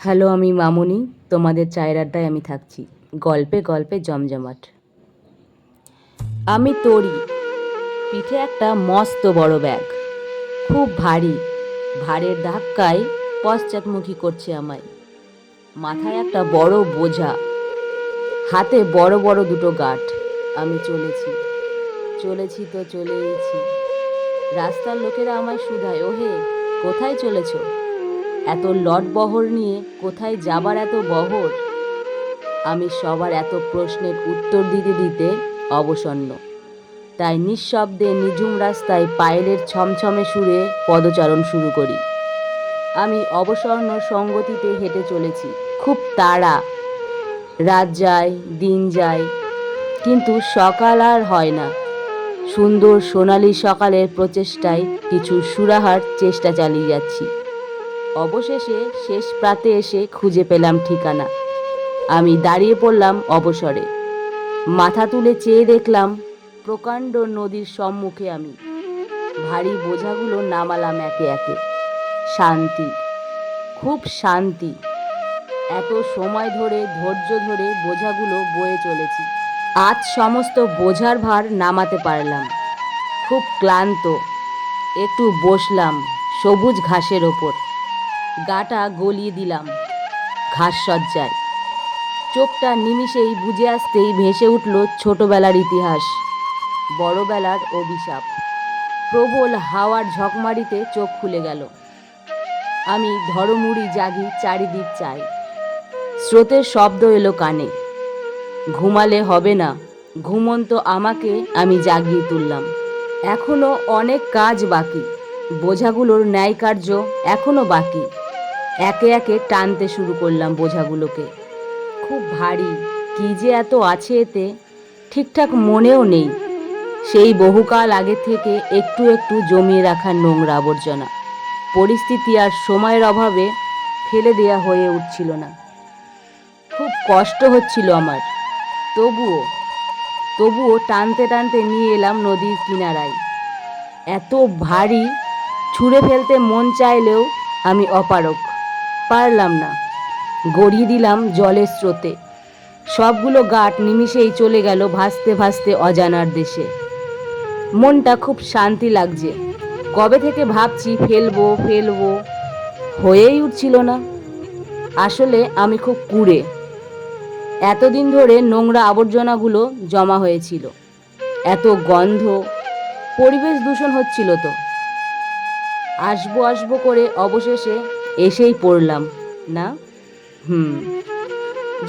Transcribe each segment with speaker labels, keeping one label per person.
Speaker 1: Hello, আমি মামনি। তোমাদের চায়ের আড্ডায় আমি থাকছি। গল্পে গল্পে জমজমাট। আমি তরি, পিঠে একটা মস্ত বড় ব্যাগ, খুব ভারী। ভারের ধাক্কায় পশ্চাৎমুখী করছে আমায়। মাথায় একটা বড় বোঝা, হাতে বড় বড় দুটো গাঁঠ। আমি চলেছি চলেছি তো চলেইছি। রাস্তার লোকেরা আমায় শুধায়, ওহে কোথায় চলেছ? এত লটবহর নিয়ে কোথায় যাবার এত বহর? আমি সবার এত প্রশ্নের উত্তর দিতে দিতে অবসন্ন, তাই নিঃশব্দে নিঝুম রাস্তায় পায়েলের ছমছমে সুরে পদচারণ শুরু করি। আমি অবসন্ন সঙ্গতিতে হেঁটে চলেছি, খুব তাড়া। রাত যায়, দিন যায়, কিন্তু সকাল আর হয় না। সুন্দর সোনালি সকালের প্রচেষ্টায় কিছু সুরাহার চেষ্টা চালিয়ে যাচ্ছি। অবশেষে শেষ প্রাতে এসে খুঁজে পেলাম ঠিকানা। আমি দাঁড়িয়ে পড়লাম অবসরে। মাথা তুলে চেয়ে দেখলাম প্রকাণ্ড নদীর সম্মুখে আমি। ভারী বোঝাগুলো নামালাম একে একে। শান্তি, খুব শান্তি। এত সময় ধরে ধৈর্য ধরে বোঝাগুলো বয়ে চলেছি। আজ সমস্ত বোঝার ভার নামাতে পারলাম। খুব ক্লান্ত। একটু বসলাম সবুজ ঘাসের ওপর। গাটা গলিয়ে দিলাম ঘাস সজ্জায়। চোখটা নিমিষেই বুঝে আসতেই ভেসে উঠল ছোটবেলার ইতিহাস, বড়বেলার অভিশাপ। প্রবল হাওয়ার ঝকমারিতে চোখ খুলে গেল। আমি ধরমুড়ি জাগি, চারিদিক চাই। স্রোতের শব্দ এলো কানে। ঘুমালে হবে না, ঘুমন্ত আমাকে আমি জাগিয়ে তুললাম। এখনো অনেক কাজ বাকি। বোঝাগুলোর ন্যায় কার্য এখনো বাকি। একে একে টানতে শুরু করলাম বোঝাগুলোকে। খুব ভারী, কি যে এত আছে এতে ঠিকঠাক মনেও নেই। সেই বহুকাল আগে থেকে একটু একটু জমিয়ে রাখা নোংরা আবর্জনা। পরিস্থিতি আর সময়ের অভাবে ফেলে দেয়া হয়ে উঠছিল না। খুব কষ্ট হচ্ছিল আমার। তবুও টানতে টানতে নিয়ে এলাম নদীর কিনারায়। এত ভারী, ছুঁড়ে ফেলতে মন চাইলেও আমি অপারগ, পারলাম না। গড়িয়ে দিলাম জলের স্রোতে। সবগুলো গাঁট নিমিষেই চলে গেল ভাসতে ভাসতে অজানার দেশে। মনটা খুব শান্তি লাগছে। কবে থেকে ভাবছি ফেলবো ফেলবো, হয়েই উঠছিল না। আসলে আমি খুব কুঁড়ে। এতদিন ধরে নোংরা আবর্জনাগুলো জমা হয়েছিল। এত গন্ধ, পরিবেশ দূষণ হচ্ছিল তো। আসবো আসবো করে অবশেষে এসেই পড়লাম না।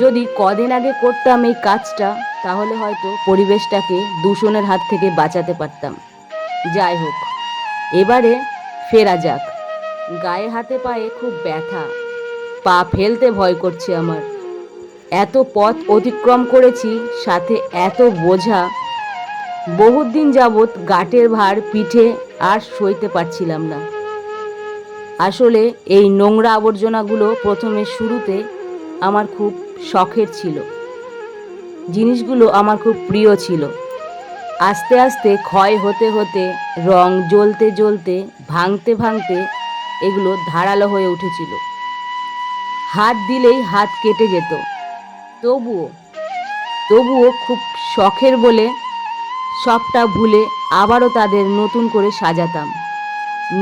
Speaker 1: যদি কদিন আগে করতাম এই কাজটা, তাহলে হয়তো পরিবেশটাকে দূষণের হাত থেকে বাঁচাতে পারতাম। যাই হোক, এবারে ফেরা যাক। গায়ে হাতে পায়ে খুব ব্যথা, পা ফেলতে ভয় করছে আমার। এত পথ অতিক্রম করেছি, সাথে এত বোঝা। বহুত দিন যাবৎ গাঁটের ভার পিঠে আর সইতে পারছিলাম না। আসলে এই নোংরা আবর্জনাগুলো প্রথমে শুরুতে আমার খুব শখের ছিল। জিনিসগুলো আমার খুব প্রিয় ছিল। আস্তে আস্তে ক্ষয় হতে হতে, রং জ্বলতে জ্বলতে, ভাঙতে ভাঙতে এগুলো ধারালো হয়ে উঠেছিল। হাত দিলেই হাত কেটে যেত। তবুও খুব শখের বলে সবটা ভুলে আবারও তাদের নতুন করে সাজাতাম,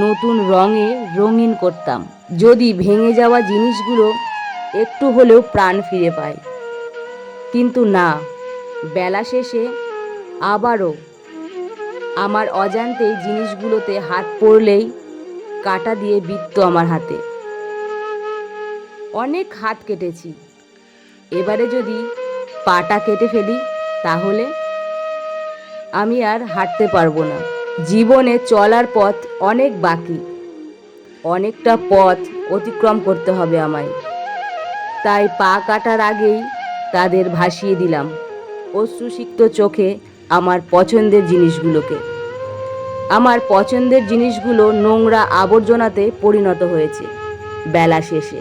Speaker 1: নতুন রঙে রঙিন করতাম। যদি ভেঙে যাওয়া জিনিসগুলো একটু হলেও প্রাণ ফিরে পায়। কিন্তু না, বেলা শেষে আবারও আমার অজান্তেই জিনিসগুলোতে হাত পড়লেই কাঁটা দিয়ে বিঁধত আমার হাতে। অনেক হাত কেটেছি। এবারে যদি পাটা কেটে ফেলি, তাহলে আমি আর হাঁটতে পারবো না। জীবনে চলার পথ অনেক বাকি। অনেকটা পথ অতিক্রম করতে হবে আমায়। তাই পা কাটার আগেই তাদের ভাসিয়ে দিলাম অশ্রুসিক্ত চোখে আমার পছন্দের জিনিসগুলোকে। আমার পছন্দের জিনিসগুলো নোংরা আবর্জনাতে পরিণত হয়েছে বেলা শেষে।